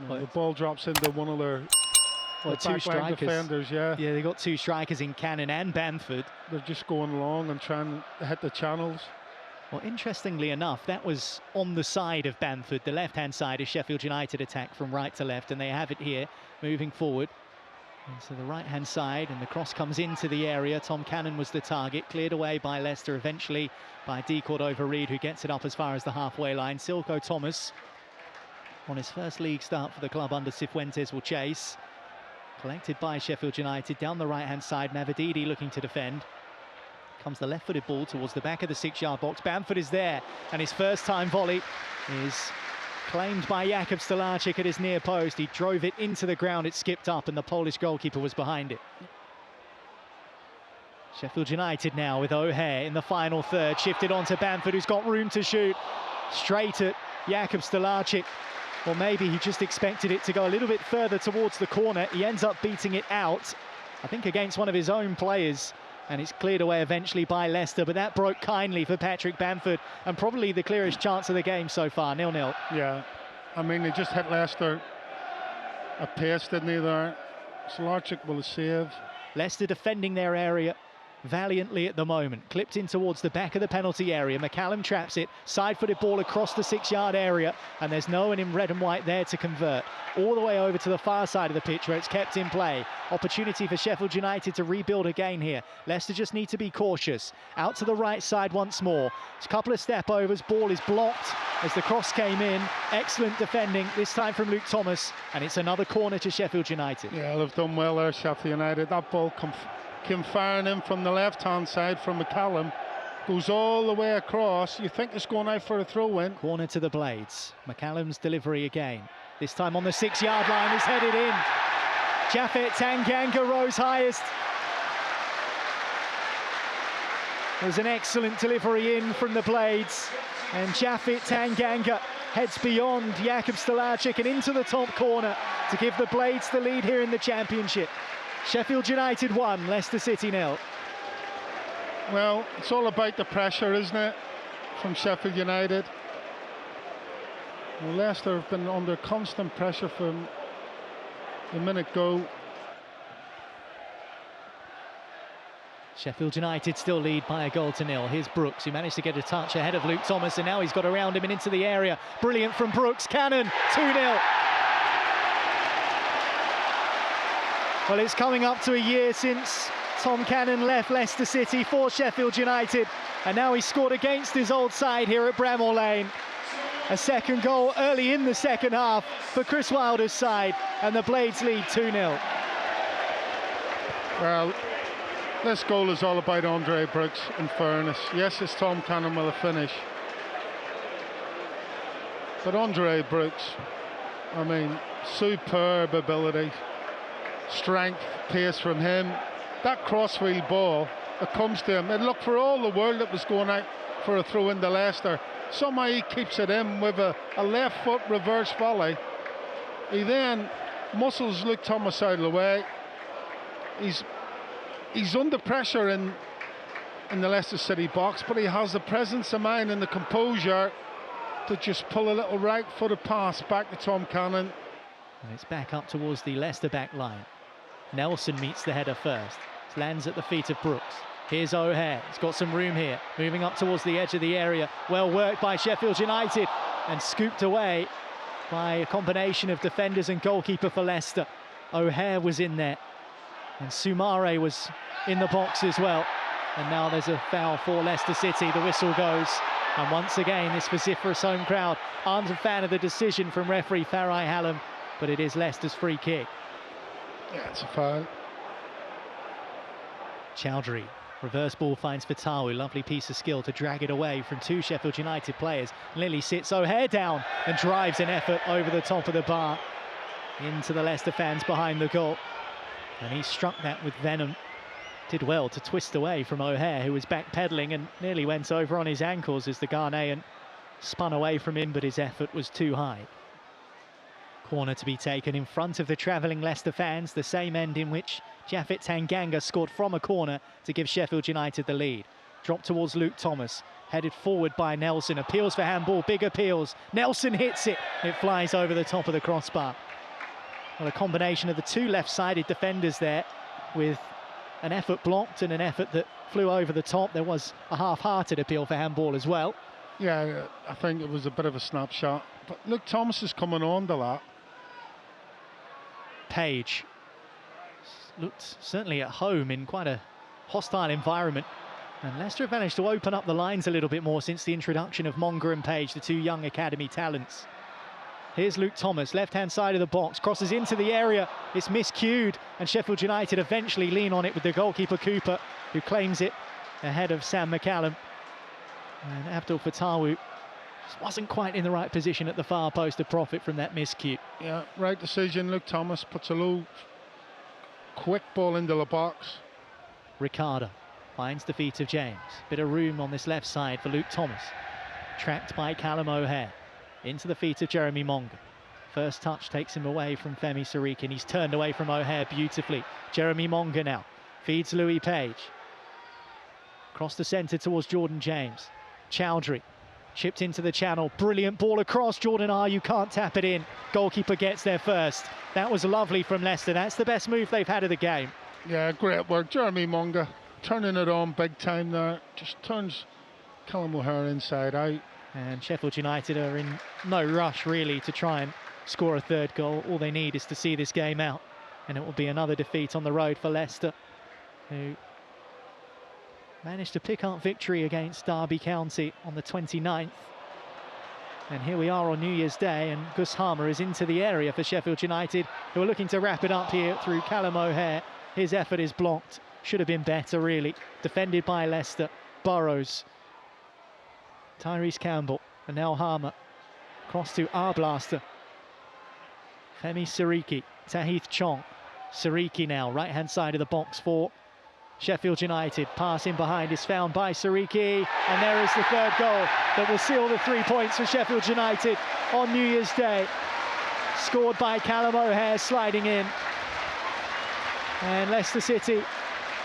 Yeah, the ball drops into one of their two strikers. Defenders, yeah. Yeah, they got two strikers in Cannon and Bamford. They're just going along and trying to hit the channels. Well, interestingly enough, that was on the side of Bamford. The left-hand side is Sheffield United attack from right to left, and they have it here, moving forward. And so the right-hand side, and the cross comes into the area. Tom Cannon was the target, cleared away by Leicester eventually by D. Cordova-Reid, who gets it up as far as the halfway line. Silko Thomas, on his first league start for the club under Cifuentes, will chase. Collected by Sheffield United down the right-hand side. Mavididi looking to defend. Comes the left-footed ball towards the back of the 6-yard box. Bamford is there, and his first-time volley is claimed by Jakub Stolarczyk at his near post. He drove it into the ground, it skipped up, and the Polish goalkeeper was behind it. Sheffield United now with O'Hare in the final third, shifted on to Bamford, who's got room to shoot. Straight at Jakub Stolarczyk. Or maybe he just expected it to go a little bit further towards the corner. He ends up beating it out, I think against one of his own players. And it's cleared away eventually by Leicester, but that broke kindly for Patrick Bamford, and probably the clearest chance of the game so far, 0-0. Yeah, I mean, they just hit Leicester at pace, didn't they, there? Stolarczyk will save. Leicester defending their area valiantly at the moment. Clipped in towards the back of the penalty area. McCallum traps it, side-footed ball across the 6-yard area, and there's no one in red and white there to convert. All the way over to the far side of the pitch where it's kept in play. Opportunity for Sheffield United to rebuild again here. Leicester just need to be cautious. Out to the right side once more. It's a couple of step overs, ball is blocked as the cross came in. Excellent defending, this time from Luke Thomas, and it's another corner to Sheffield United. Yeah, they've done well there, Sheffield United. That ball came firing in from the left-hand side from McCallum. Goes all the way across. You think it's going out for a throw-in. Corner to the Blades. McCallum's delivery again. This time on the 6-yard line, is headed in. Japhet Tanganga rose highest. There's an excellent delivery in from the Blades. And Japhet Tanganga heads beyond Jakub Stolarczyk and into the top corner to give the Blades the lead here in the Championship. Sheffield United 1, Leicester City 0. Well, it's all about the pressure, isn't it, from Sheffield United. Well, Leicester have been under constant pressure from the minute go. Sheffield United still lead by 1-0. Here's Brooks, who managed to get a touch ahead of Luke Thomas, and now he's got around him and into the area. Brilliant from Brooks. Cannon, 2-0. Well, it's coming up to a year since Tom Cannon left Leicester City for Sheffield United, and now he's scored against his old side here at Bramall Lane. A second goal early in the second half for Chris Wilder's side, and the Blades lead 2-0. Well, this goal is all about Andre Brooks, in fairness. Yes, it's Tom Cannon with a finish. But Andre Brooks, I mean, superb ability, strength, pace from him. That crossfield ball that comes to him, it looked for all the world it was going out for a throw into Leicester. Somehow he keeps it in with a left foot reverse volley. He then muscles Luke Thomas out of the way. He's under pressure in the Leicester City box, but he has the presence of mind and the composure to just pull a little right-footed pass back to Tom Cannon. And it's back up towards the Leicester back line. Nelson meets the header first. It lands at the feet of Brooks. Here's O'Hare. He's got some room here. Moving up towards the edge of the area. Well worked by Sheffield United and scooped away by a combination of defenders and goalkeeper for Leicester. O'Hare was in there. And Soumare was in the box as well. And now there's a foul for Leicester City. The whistle goes. And once again, this vociferous home crowd aren't a fan of the decision from referee Farai Hallam, but it is Leicester's free kick. Yeah, it's a foul. Chowdhury, reverse ball finds Fatawu. Lovely piece of skill to drag it away from two Sheffield United players. Lily sits O'Hare down and drives an effort over the top of the bar into the Leicester fans behind the goal. And he struck that with venom. Did well to twist away from O'Hare, who was backpedaling and nearly went over on his ankles as the Ghanaian spun away from him, but his effort was too high. Corner to be taken in front of the travelling Leicester fans, the same end in which Japhet Tanganga scored from a corner to give Sheffield United the lead. Dropped towards Luke Thomas, headed forward by Nelson, appeals for handball, big appeals. Nelson hits it, it flies over the top of the crossbar. Well, a combination of the two left-sided defenders there, with an effort blocked and an effort that flew over the top. There was a half-hearted appeal for handball as well. Yeah, I think it was a bit of a snapshot. But Luke Thomas is coming on to that. Page looked certainly at home in quite a hostile environment. And Leicester have managed to open up the lines a little bit more since the introduction of Monger and Page, the two young academy talents. Here's Luke Thomas, left-hand side of the box, crosses into the area. It's miscued, and Sheffield United eventually lean on it with the goalkeeper Cooper, who claims it ahead of Sam McCallum. And Abdul Fatawu wasn't quite in the right position at the far post to profit from that miscue. Yeah, right decision. Luke Thomas puts a low, quick ball into the box. Ricardo finds the feet of James. Bit of room on this left side for Luke Thomas. Tracked by Callum O'Hare. Into the feet of Jeremy Monger. First touch takes him away from Femi Siriki, and he's turned away from O'Hare beautifully. Jeremy Monger now feeds Louis Page. Across the centre towards Jordan James. Chowdhury chipped into the channel. Brilliant ball across. Jordan Ayew can't tap it in. Goalkeeper gets there first. That was lovely from Leicester. That's the best move they've had of the game. Yeah, great work. Jeremy Monger turning it on big time there. Just turns Callum O'Hare inside out. And Sheffield United are in no rush really to try and score a third goal. All they need is to see this game out, and it will be another defeat on the road for Leicester, who managed to pick up victory against Derby County on the 29th. And here we are on New Year's Day, and Gus Harmer is into the area for Sheffield United, who are looking to wrap it up here through Callum O'Hare. His effort is blocked. Should have been better, really. Defended by Leicester. Burrows. Tyrese Campbell. And now Harmer. Cross to Arblaster. Femi Siriki. Tahith Chong. Siriki now, right-hand side of the box for Sheffield United. Pass in behind is found by Siriki. And there is the third goal that will seal the 3 points for Sheffield United on New Year's Day. Scored by Callum O'Hare, sliding in. And Leicester City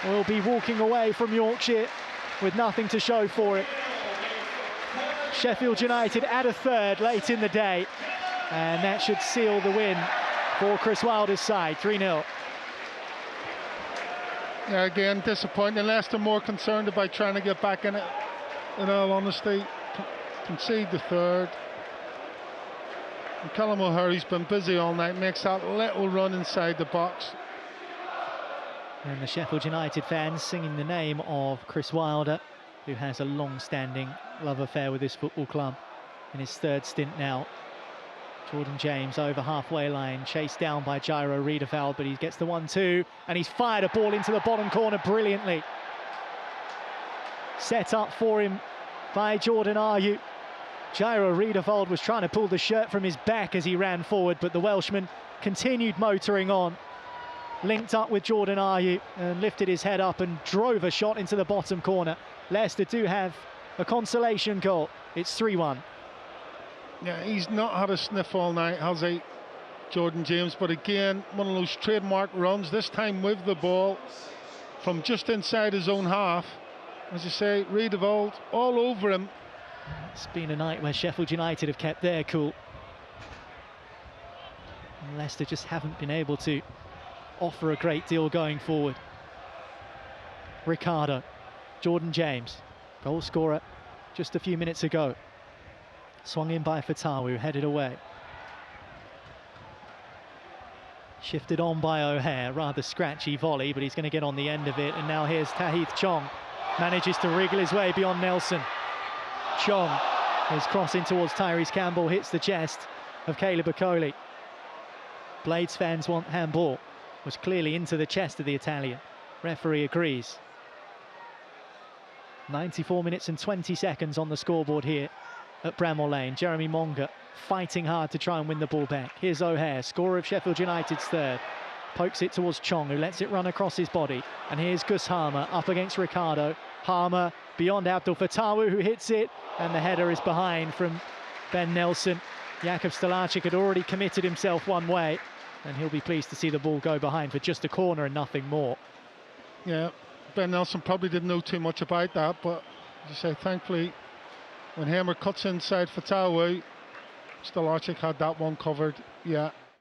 will be walking away from Yorkshire with nothing to show for it. Sheffield United add a third late in the day, and that should seal the win for Chris Wilder's side, 3-0. Yeah, again, disappointing. Leicester more concerned about trying to get back in it, in all honesty. Concede the third. And Callum O'Hare's been busy all night, makes that little run inside the box. And the Sheffield United fans singing the name of Chris Wilder, who has a long-standing love affair with this football club in his third stint now. Jordan James over halfway line, chased down by Jairo Riedewald, but he gets the 1-2, and he's fired a ball into the bottom corner brilliantly. Set up for him by Jordan Ayew. Jairo Riedewald was trying to pull the shirt from his back as he ran forward, but the Welshman continued motoring on. Linked up with Jordan Ayew and lifted his head up and drove a shot into the bottom corner. Leicester do have a consolation goal. It's 3-1. Yeah, he's not had a sniff all night, has he, Jordan James? But again, one of those trademark runs, this time with the ball from just inside his own half. As you say, Riedewald all over him. It's been a night where Sheffield United have kept their cool. And Leicester just haven't been able to offer a great deal going forward. Ricardo, Jordan James, goal scorer just a few minutes ago. Swung in by Fatawu, headed away. Shifted on by O'Hare, rather scratchy volley, but he's going to get on the end of it. And now here's Tahith Chong, manages to wriggle his way beyond Nelson. Chong is crossing towards Tyrese Campbell, hits the chest of Caleb Okoli. Blades fans want handball. Was clearly into the chest of the Italian. Referee agrees. 94 minutes and 20 seconds on the scoreboard here at Bramall Lane. Jeremy Monger fighting hard to try and win the ball back. Here's O'Hare, scorer of Sheffield United's third. Pokes it towards Chong, who lets it run across his body. And here's Gus Harmer up against Ricardo. Harmer beyond Abdul Fatawu, who hits it. And the header is behind from Ben Nelson. Jakub Stalacic had already committed himself one way, and he'll be pleased to see the ball go behind for just a corner and nothing more. Yeah, Ben Nelson probably didn't know too much about that, but as you say, thankfully, when Hammer cuts inside Fatawu, Stalacic had that one covered. Yeah,